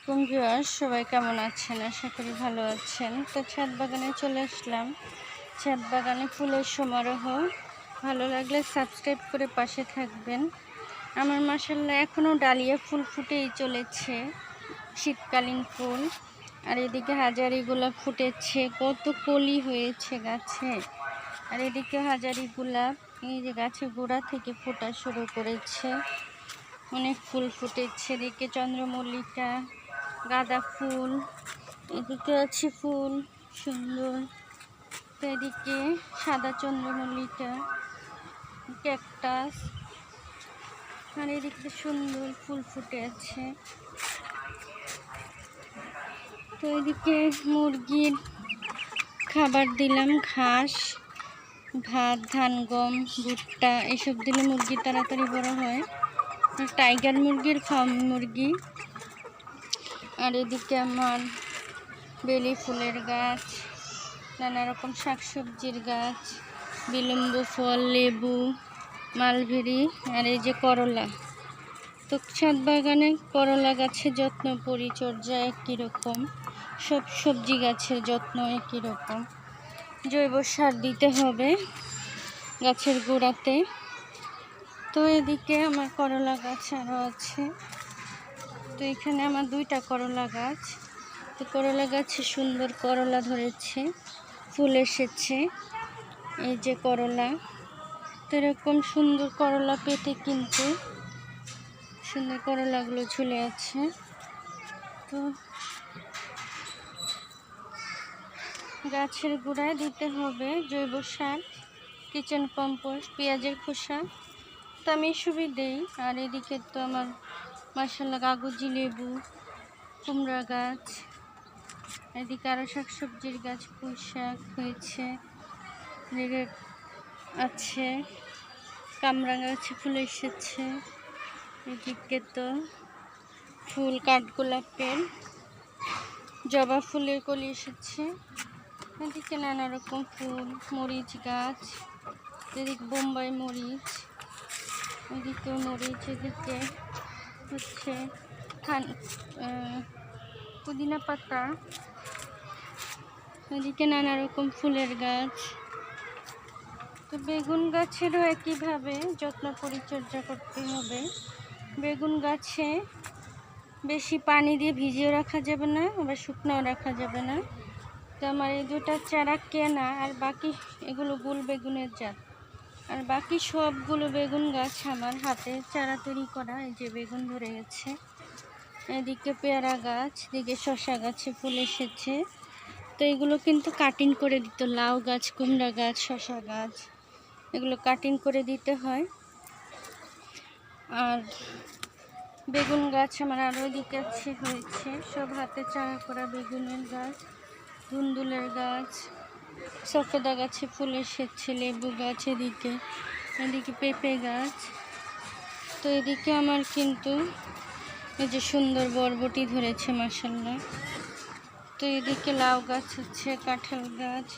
আলাইকুম ভিউয়ার্স, সবাই কেমন আছেন? আশা করি ভালো আছেন। তো ছাদ বাগানে চলে আসলাম। ছাদ বাগানে ফুলের সমারোহ। ভালো লাগলে সাবস্ক্রাইব করে পাশে থাকবেন। আমার মাশাআল্লাহ এখনও ডালিয়া ফুল ফুটেই চলেছে, শীতকালীন ফুল। আর এদিকে হাজারি গোলাপ ফুটেছে, কত কলি হয়েছে গাছে। আর এদিকে হাজারি গোলাপ এই যে গাছের গোড়া থেকে ফোটা শুরু করেছে, অনেক ফুল ফুটেছে। এদিকে চন্দ্রমল্লিকা, গাঁদা ফুল, এদিকে আছে ফুল সুন্দর। তো এদিকে সাদা চন্দ্রমল্লিকা, ক্যাকটাস, আর এদিকে সুন্দর ফুল ফুটে আছে। তো এদিকে মুরগির খাবার দিলাম, ঘাস, ভাত, ধান, গম, ভুট্টা এসব দিলে মুরগি তাড়াতাড়ি বড় হয়। টাইগার মুরগির ফার্ম মুরগি। আর এদিকে আমার বেলি ফুলের গাছ, নানা রকম শাকসবজির গাছ, বিলম্ব ফল, লেবু, মালভেরি, আর এই যে করলা। তো ছাদ বাগানে করলা গাছের যত্ন পরিচর্যা একই রকম, সব সবজি গাছের যত্ন একই রকম। জৈব সার দিতে হবে গাছের গোড়াতে। তো এদিকে আমার করলা গাছ আরও আছে। তো এখানে আমার 2টা করলা গাছ। তো করলা গাছে সুন্দর করলা ধরেছে, ফুল এসেছে, এই যে করলা। তো এরকম সুন্দর করলা পেতে কিন্তু সুন্দর করলাগুলো ঝুলে আছে। তো গাছের গোড়ায় দিতে হবে জৈব সার, কিচেন কম্পোস্ট, পেঁয়াজের খোসা। তো আমি এসবই দেই। আর এদিকে তো আমার মাশাআল্লাহ কাগজি লেবু, কুমড়া গাছ, এদিকে আরও শাকসবজির গাছ, পুঁই শাক হয়েছে, এদিকে আছে কামরাঙা গাছে ফুল এসেছে। এদিকে তো ফুল কাঠগোলাপের, জবা ফুলের কলি এসেছে। এদিকে নানা রকম ফুল, মরিচ গাছ, এদিকে বোম্বাই মরিচ, এদিকে মরিচ, এদিকে হচ্ছে পুদিনা পাতা, এদিকে নানা রকম ফুলের গাছ। তো বেগুন গাছেরও একইভাবে যত্ন পরিচর্যা করতে হবে। বেগুন গাছে বেশি পানি দিয়ে ভিজিয়েও রাখা যাবে না, আবার শুকনাও রাখা যাবে না। তো আমার এই 2টা চারা কেনা, আর বাকি এগুলো গুল বেগুনের জাত। আর বাকি সবগুলো বেগুন গাছ আমার হাতে চারা তৈরি করা। এই যে বেগুন ধরে গেছে। এদিকে পেয়ারা গাছ, এদিকে শসা গাছে ফুল এসেছে। তো এগুলো কিন্তু কাটিং করে দিত, লাউ গাছ, কুমড়া গাছ, শসা গাছ, এগুলো কাটিং করে দিতে হয়। আর বেগুন গাছ আমার আরও এদিকে হয়েছে, সব হাতে চারা করা বেগুনের গাছ, ধুন্দুলের গাছ, সফেদা গাছে ফুল এসেছে, লেবু গাছ, এদিকে পেঁপে গাছ। তো এদিকে আমার কিন্তু এই যে সুন্দর বরবটি ধরেছে মাশাআল্লাহ। তো এদিকে লাউ গাছ হচ্ছে, কাঁঠাল গাছ,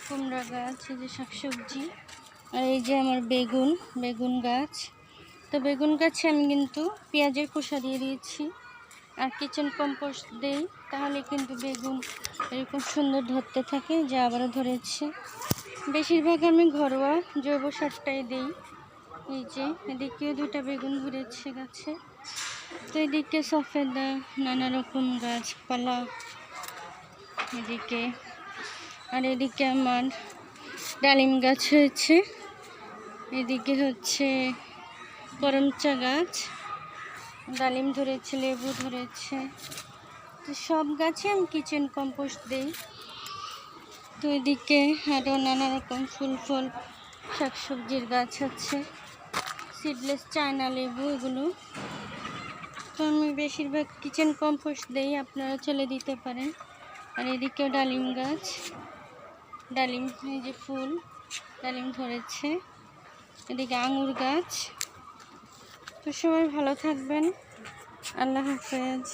কুমড়া গাছ, এই যে শাকসবজি। আর এই যে আমার বেগুন গাছ। তো বেগুন গাছে আমি কিন্তু পেঁয়াজের খোসা দিয়ে দিয়েছি, আর কিচেন কম্পোস্ট দেই, তাহলে কিন্তু বেগুন এরকম সুন্দর ধরতে থাকে। যে আবারও ধরেছে। বেশিরভাগ আমি ঘরোয়া জৈব সারটাই দিই। এই যে এদিকেও 2টা বেগুন ধরেছে গাছে। তো এদিকে সফেদা, নানা রকম গাছপালা এদিকে। আর এদিকে আমার ডালিম গাছ হয়েছে, এদিকে হচ্ছে করমচা গাছ, ডালিম ধরেছে, লেবু ধরেছে। তো সব গাছে আমি কিচেন কম্পোস্ট দিই। তো এদিকে আরও নানা রকম ফুল ফল শাকসবজির গাছ আছে, সিডলেস চায়না লেবু, এগুলো। তো আমি বেশিরভাগ কিচেন কম্পোস্ট দিই, আপনারা চলে দিতে পারেন। আর এদিকেও ডালিম গাছ, ডালিম, এই যে ফুল, ডালিম ধরেছে। এদিকে আঙুর গাছ। তো সবাই ভালো থাকবেন, আল্লাহ হাফেজ।